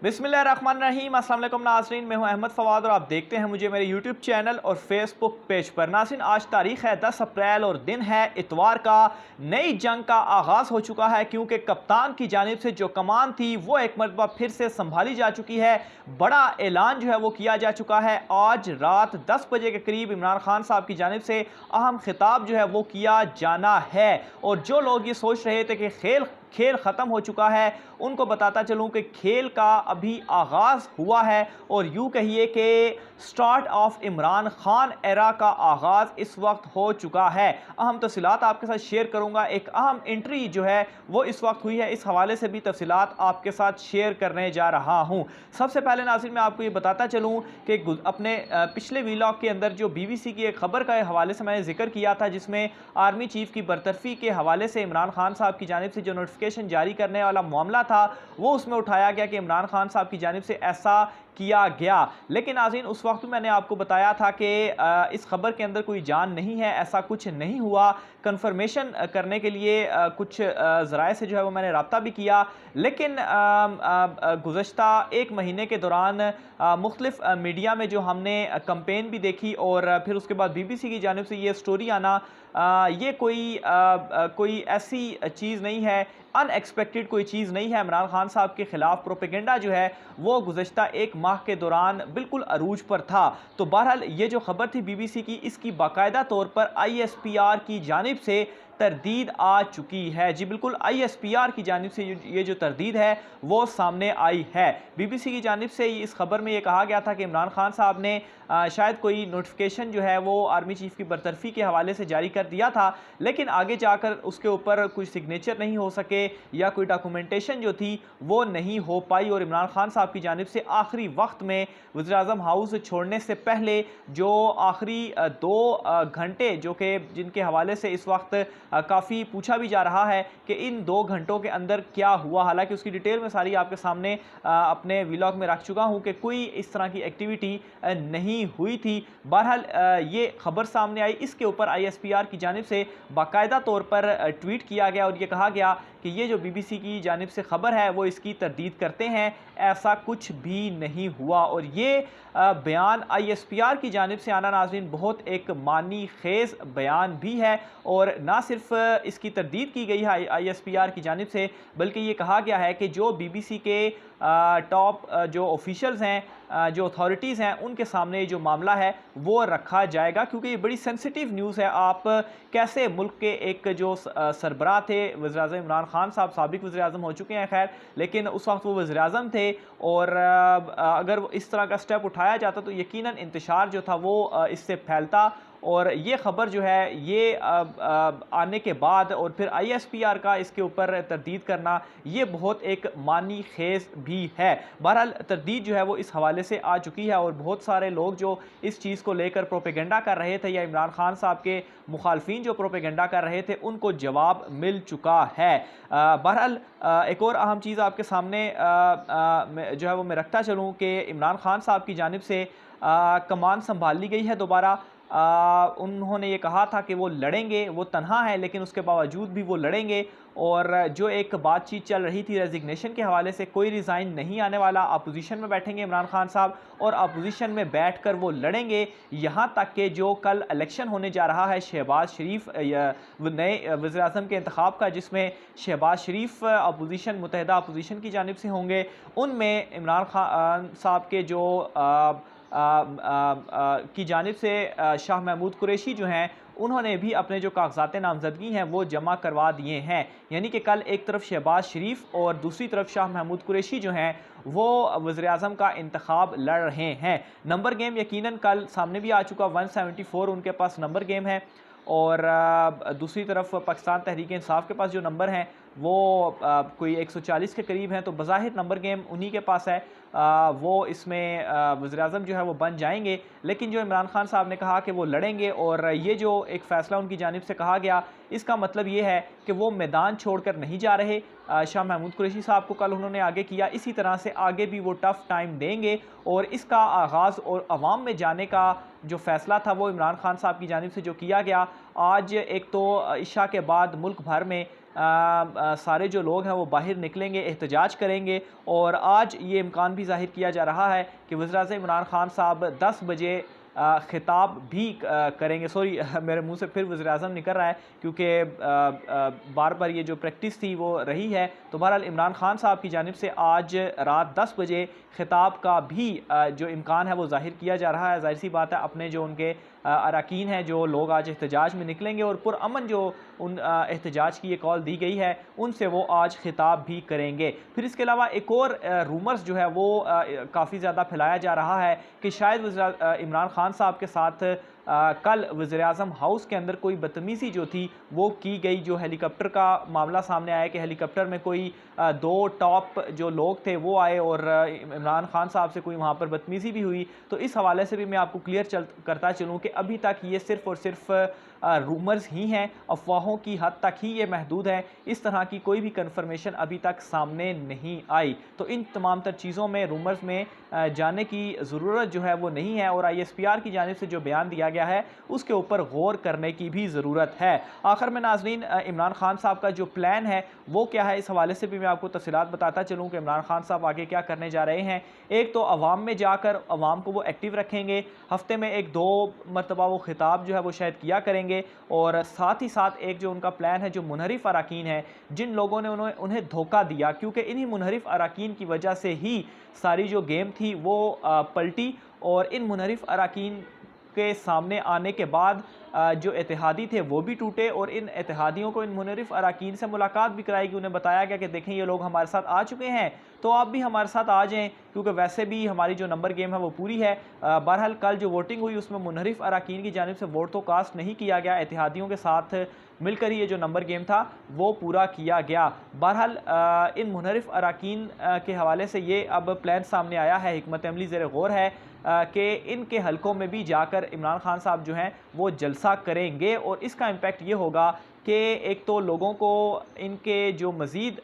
बिस्मिल्लाहिर्रहमानिर्रहीम। अस्सलाम वालेकुम नाज़रीन, मैं हूं अहमद फवाद और आप देखते हैं मुझे मेरे यूट्यूब चैनल और फेसबुक पेज पर। नाज़रीन, आज तारीख है 10 अप्रैल और दिन है इतवार का। नई जंग का आगाज़ हो चुका है क्योंकि कप्तान की जानिब से जो कमान थी वो एक मरतबा फिर से संभाली जा चुकी है। बड़ा ऐलान जो है वो किया जा चुका है। आज रात 10 बजे के करीब इमरान खान साहब की जानिब से अहम खिताब जो है वो किया जाना है। और जो लोग ये सोच रहे थे कि खेल ख़त्म हो चुका है, उनको बताता चलूं कि खेल का अभी आगाज़ हुआ है और यूँ कहिए कि start of Imran Khan era का आगाज़ इस वक्त हो चुका है। अहम तफसीलात आपके साथ शेयर करूंगा। एक अहम एंट्री जो है वो इस वक्त हुई है, इस हवाले से भी तफसीलात आपके साथ शेयर करने जा रहा हूं। सबसे पहले नाज़रीन मैं आपको ये बताता चलूँ कि अपने पिछले वीलॉग के अंदर जो BBC की एक खबर के हवाले से मैंने जिक्र किया था, जिसमें आर्मी चीफ की बरतरफी के हवाले से इमरान खान साहब की जानिब से जो नोटिफिकेशन जारी करने वाला मामला था वो उसमें उठाया गया कि इमरान खान साहब की जानिब से ऐसा किया गया। लेकिन नाज़रीन उस वक्त मैंने आपको बताया था कि इस खबर के अंदर कोई जान नहीं है, ऐसा कुछ नहीं हुआ। कंफर्मेशन करने के लिए कुछ ज़राए से जो है वो मैंने रब्ता भी किया, लेकिन गुज़श्ता एक महीने के दौरान मुख्तलिफ मीडिया में जो हमने कंपेन भी देखी और फिर उसके बाद BBC की जानिब से ये स्टोरी आना, ये कोई ऐसी चीज़ नहीं है, अनएक्सपेक्टेड कोई चीज़ नहीं है। इमरान खान साहब के ख़िलाफ़ प्रोपेगेंडा जो है वो गुज़श्ता एक माह के दौरान बिल्कुल अरूज पर था। तो बहरहाल ये जो खबर थी BBC की, इसकी बाकायदा तौर पर ISPR की जानिब से तरदीद आ चुकी है। जी बिल्कुल, ISPR की जानिब से ये जो तरदीद है वो सामने आई है। BBC की जानिब से इस खबर में ये कहा गया था कि इमरान खान साहब ने शायद कोई नोटिफिकेशन जो है वो आर्मी चीफ की बरतरफी के हवाले से जारी कर दिया था, लेकिन आगे जाकर उसके ऊपर कोई सिग्नेचर नहीं हो सके या कोई डॉक्यूमेंटेशन जो थी वो नहीं हो पाई। और इमरान खान साहब की जानिब से आखिरी वक्त में वज़ीर-ए-आज़म हाउस छोड़ने से पहले जो आखिरी 2 घंटे जो कि जिनके हवाले से इस वक्त काफ़ी पूछा भी जा रहा है कि इन 2 घंटों के अंदर क्या हुआ, हालांकि उसकी डिटेल में सारी आपके सामने अपने व्लॉग में रख चुका हूं कि कोई इस तरह की एक्टिविटी नहीं हुई थी। बहरहाल ये खबर सामने आई, इसके ऊपर ISPR की जानिब से बाकायदा तौर पर ट्वीट किया गया और ये कहा गया कि ये जो BBC की जानिब से खबर है वो इसकी तरदीद करते हैं, ऐसा कुछ भी नहीं हुआ। और ये बयान ISPR की जानिब से आना नाज़रीन बहुत एक मानी खेज़ बयान भी है। और ना सिर्फ इसकी तरदीद की गई है ISPR की जानिब से, बल्कि ये कहा गया है कि जो BBC के टॉप जो ऑफिशियल्स हैं, जो अथॉरिटीज़ हैं, उनके सामने जो मामला है वो रखा जाएगा, क्योंकि ये बड़ी सेंसिटिव न्यूज़ है। आप कैसे मुल्क के एक जो सरबराह थे, वज़ीर-ए-आज़म इमरान खान साहब साबिक वज़ीर-ए-आज़म हो चुके हैं खैर, लेकिन उस वक्त वो वज़ीर-ए-आज़म थे और अगर इस तरह का स्टेप उठाया जाता तो यकीनन इंतशार जो था वो इससे फैलता। और ये ख़बर जो है ये आने के बाद और फिर ISPR का इसके ऊपर तरदीद करना, ये बहुत एक मानी खेज़ भी है। बहरहाल तरदीद जो है वो इस हवाले से आ चुकी है और बहुत सारे लोग जो इस चीज़ को लेकर प्रोपेगेंडा कर रहे थे या इमरान खान साहब के मुखालफिन जो प्रोपेगेंडा कर रहे थे, उनको जवाब मिल चुका है। बहरहाल एक और अहम चीज़ आपके सामने जो है वो मैं रखता चलूँ कि इमरान खान साहब की जानिब से कमान संभाल ली गई है दोबारा। उन्होंने ये कहा था कि वो लड़ेंगे, वो तन्हा है लेकिन उसके बावजूद भी वो लड़ेंगे। और जो एक बातचीत चल रही थी रेजिग्नेशन के हवाले से, कोई रिज़ाइन नहीं आने वाला, अपोजिशन में बैठेंगे इमरान खान साहब और अपोजिशन में बैठकर वो लड़ेंगे। यहाँ तक कि जो कल इलेक्शन होने जा रहा है शहबाज शरीफ नए वज़ीर-ए-आज़म के इंतखाब का, जिसमें शहबाज शरीफ अपोजिशन मुत्तहिदा अपोजिशन की जानिब से होंगे, उनमें इमरान खान साहब के जो की जानिब से शाह महमूद कुरैशी जो हैं, उन्होंने भी अपने जो कागजात नामजदगी हैं वो जमा करवा दिए हैं। यानी कि कल एक तरफ शहबाज शरीफ और दूसरी तरफ शाह महमूद कुरैशी जो हैं वो वज़ीर-ए-आज़म का इंतखाब लड़ रहे हैं। नंबर गेम यकीनन कल सामने भी आ चुका, 174 उनके पास नंबर गेम है और दूसरी तरफ पाकिस्तान तहरीक इंसाफ के पास जो नंबर हैं वो कोई 140 के करीब हैं। तो बज़ाहिर नंबर गेम उन्हीं के पास है, वो इसमें वज़ीर-ए-आज़म जो है वो बन जाएंगे। लेकिन जो इमरान खान साहब ने कहा कि वो लड़ेंगे और ये जो एक फ़ैसला उनकी जानिब से कहा गया, इसका मतलब ये है कि वो मैदान छोड़कर नहीं जा रहे। शाह महमूद कुरैशी साहब को कल उन्होंने आगे किया, इसी तरह से आगे भी वो टफ़ टाइम देंगे और इसका आगाज़ और अवाम में जाने का जो फ़ैसला था वो इमरान खान साहब की जानिब से जो किया गया। आज एक तो इशा के बाद मुल्क भर में सारे जो लोग हैं वो बाहर निकलेंगे, एहतजाज करेंगे। और आज ये इम्कान भी ज़ाहिर किया जा रहा है कि वज़ीर-ए-आज़म इमरान खान साहब 10 बजे खिताब भी करेंगे। सॉरी मेरे मुंह से फिर वज़ीर-ए-आज़म निकल रहा है, क्योंकि बार बार ये जो प्रैक्टिस थी वो रही है। तो बहरहाल इमरान खान साहब की जानिब से आज रात 10 बजे खिताब का भी जो इम्कान है वो ज़ाहिर किया जा रहा है। ज़ाहिर सी बात है, अपने जो उनके अरकान हैं, जो लोग आज एहतजाज में निकलेंगे और पुरअमन जो उन एहतजाज की ये कॉल दी गई है, उनसे वो आज खिताब भी करेंगे। फिर इसके अलावा एक और रूमर्स जो है वो काफ़ी ज़्यादा फैलाया जा रहा है कि शायद इमरान खान साहब के साथ कल वज़ीर-ए-आज़म हाउस के अंदर कोई बदतमीज़ी जो थी वो की गई। जो हेलीकॉप्टर का मामला सामने आया कि हेलीकॉप्टर में कोई 2 टॉप जो लोग थे वो आए और इमरान खान साहब से कोई वहाँ पर बदतमीज़ी भी हुई। तो इस हवाले से भी मैं आपको क्लियर करता चलूँ कि अभी तक ये सिर्फ़ और सिर्फ रूमर्स ही हैं, अफवाहों की हद तक ही ये महदूद है। इस तरह की कोई भी कन्फर्मेशन अभी तक सामने नहीं आई। तो इन तमाम तर चीज़ों में, रूमर्स में जाने की ज़रूरत जो है वो नहीं है, और ISPR की जानिब से जो बयान दिया गया है उसके ऊपर गौर करने की भी ज़रूरत है। आखिर में नाज़रीन, इमरान खान साहब का जो प्लान है वो क्या है, इस हवाले से भी मैं आपको तफसीलात बताता चलूँ कि इमरान खान साहब आगे क्या करने जा रहे हैं। एक तो अवाम में जाकर अवाम को वो एक्टिव रखेंगे, हफ्ते में 1-2 मरतबा वो खिताब जो है वो शायद किया करेंगे। और साथ ही साथ एक जो उनका प्लान है, जो मुनहरिफ अरकान है, जिन लोगों ने उन्हें धोखा दिया, क्योंकि इन्हीं मुनहरिफ अरकान की वजह से ही सारी जो गेम थी वो पलटी। और इन मुनहरिफ अरकान के सामने आने के बाद जो इत्तेहादी थे वो भी टूटे, और इन इत्तेहादियों को इन मुनहरिफ अरकान से मुलाकात भी कराई गई। उन्हें बताया गया कि देखें ये लोग हमारे साथ आ चुके हैं, तो आप भी हमारे साथ आ जाएं, क्योंकि वैसे भी हमारी जो नंबर गेम है वो पूरी है। बहरहाल कल जो वोटिंग हुई उसमें मुनहरिफ अरकान की जानिब से वोट तो कास्ट नहीं किया गया, इत्तेहादियों के साथ मिलकर ही ये जो नंबर गेम था वो पूरा किया गया। बहरहाल इन मुनहरिफ अरकान के हवाले से ये अब प्लान सामने आया है, हिकमत अमली ज़ेर गौर है कि इनके हलकों में भी जाकर इमरान खान साहब जो हैं वो जलसा करेंगे। और इसका इम्पैक्ट ये होगा कि एक तो लोगों को इनके जो मज़ीद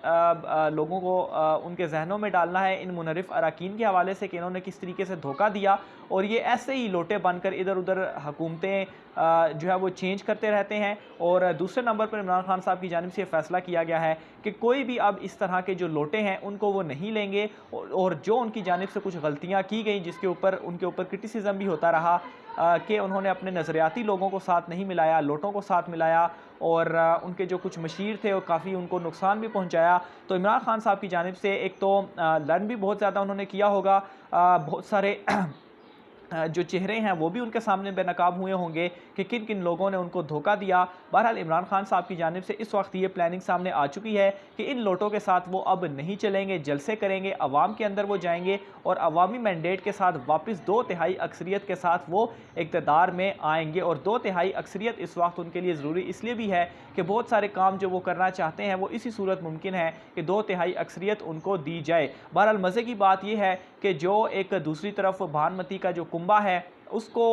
लोगों को उनके जहनों में डालना है इन मुनहरिफ अरकान के हवाले से कि इन्होंने किस तरीके से धोखा दिया, और ये ऐसे ही लोटे बनकर इधर उधर हुकूमतें जो है वो चेंज करते रहते हैं। और दूसरे नंबर पर इमरान खान साहब की जानिब से फैसला किया गया है कि कोई भी अब इस तरह के जो लोटे हैं उनको वो नहीं लेंगे, और जो उनकी जानिब से कुछ गलतियाँ की गई, जिसके ऊपर उनके ऊपर क्रिटिसिज्म भी होता रहा कि उन्होंने अपने नज़रियाती लोगों को साथ नहीं मिलाया, लोटों को साथ मिलाया, और उनके जो कुछ मशीर थे वो काफ़ी उनको नुकसान भी पहुंचाया। तो इमरान खान साहब की जानिब से एक तो लर्न भी बहुत ज़्यादा उन्होंने किया होगा, बहुत सारे जो चेहरे हैं वो भी उनके सामने बेनकाब हुए होंगे कि किन किन लोगों ने उनको धोखा दिया। बहरहाल इमरान खान साहब की जानिब से इस वक्त ये प्लानिंग सामने आ चुकी है कि इन लोटों के साथ वो अब नहीं चलेंगे, जलसे करेंगे, अवाम के अंदर वो जाएंगे और अवामी मैंडेट के साथ वापस 2/3 अक्सरियत के साथ वो इक़्तिदार में आएंगे। और 2/3 अक्सरियत इस वक्त उनके लिए ज़रूरी इसलिए भी है कि बहुत सारे काम जो वो करना चाहते हैं वो इसी सूरत मुमकिन है कि 2/3 अक्सरियत उनको दी जाए। बहरहाल मज़े की बात यह है कि जो एक दूसरी तरफ भानुमती का जो कुंबा है उसको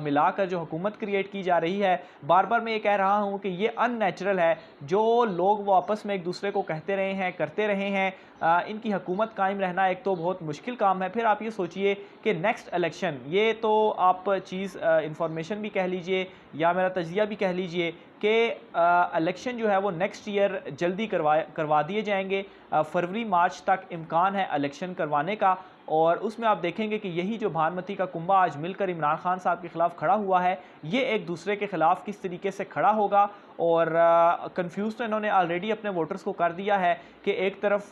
मिलाकर जो हुकूमत क्रिएट की जा रही है, बार बार मैं ये कह रहा हूँ कि ये अननेचुरल है। जो लोग वो आपस में एक दूसरे को कहते रहे हैं, करते रहे हैं, इनकी हुकूमत कायम रहना एक तो बहुत मुश्किल काम है। फिर आप ये सोचिए कि नेक्स्ट इलेक्शन, ये तो आप चीज़ इंफॉर्मेशन भी कह लीजिए या मेरा तजिया भी कह लीजिए कि इलेक्शन जो है वो नेक्स्ट ईयर जल्दी करवा दिए जाएंगे। फरवरी मार्च तक इम्कान है इलेक्शन करवाने का, और उसमें आप देखेंगे कि यही जो भानुमती का कुंबा आज मिलकर इमरान खान साहब के ख़िलाफ़ खड़ा हुआ है, ये एक दूसरे के ख़िलाफ़ किस तरीके से खड़ा होगा। और कंफ्यूज तो इन्होंने ऑलरेडी अपने वोटर्स को कर दिया है कि एक तरफ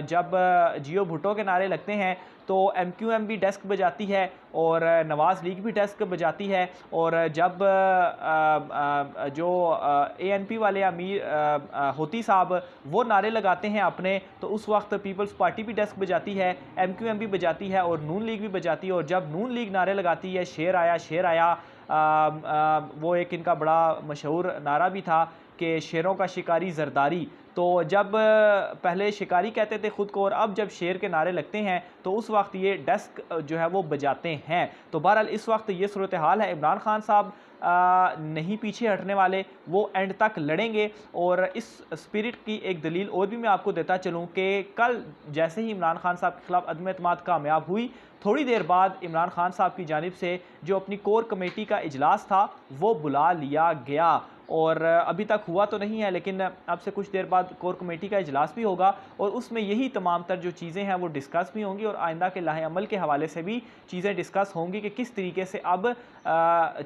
जब जियो भुट्टो के नारे लगते हैं तो MQM भी डेस्क बजाती है और नवाज़ लीग भी डेस्क बजाती है, और जब जो ANP वाले अमीर होती साहब वो नारे लगाते हैं अपने, तो उस वक्त पीपल्स पार्टी भी डेस्क बजाती है, MQM भी बजाती है और नून लीग भी बजाती है। और जब नून लीग नारे लगाती है शेर आया शेर आया, वो एक इनका बड़ा मशहूर नारा भी था कि शेरों का शिकारी जरदारी। तो जब पहले शिकारी कहते थे ख़ुद को और अब जब शेर के नारे लगते हैं तो उस वक्त ये डेस्क जो है वो बजाते हैं। तो बहरहाल इस वक्त ये सूरत हाल है। इमरान खान साहब नहीं पीछे हटने वाले, वो एंड तक लड़ेंगे। और इस स्पिरिट की एक दलील और भी मैं आपको देता चलूँ कि कल जैसे ही इमरान खान साहब के ख़िलाफ़ अदम एतमाद कामयाब हुई, थोड़ी देर बाद इमरान खान साहब की जानिब से जो अपनी कोर कमेटी का इजलास था वो बुला लिया गया, और अभी तक हुआ तो नहीं है, लेकिन अब से कुछ देर बाद कोर कमेटी का इजलास भी होगा और उसमें यही तमाम तर जो चीज़ें हैं वो डिस्कस भी होंगी और आइंदा के लाहे अमल के हवाले से भी चीज़ें डिस्कस होंगी कि किस तरीके से अब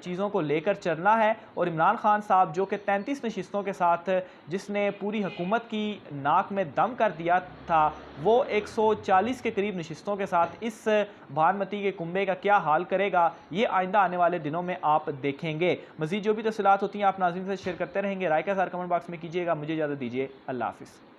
चीज़ों को लेकर चलना है। और इमरान खान साहब जो कि 33 नशिस्तों के साथ जिसने पूरी हुकूमत की नाक में दम कर दिया था, वो 140 के करीब नशिस्तों के साथ इस भानमती के कुंबे का क्या हाल करेगा, ये आइंदा आने वाले दिनों में आप देखेंगे। मज़ीद जो भी तफ़सीलात होती हैं आप नाज़रीन से शेयर करते रहेंगे। राय का सार कमेंट बॉक्स में कीजिएगा। मुझे इजाज़त दीजिए। अल्लाह हाफ़िज़।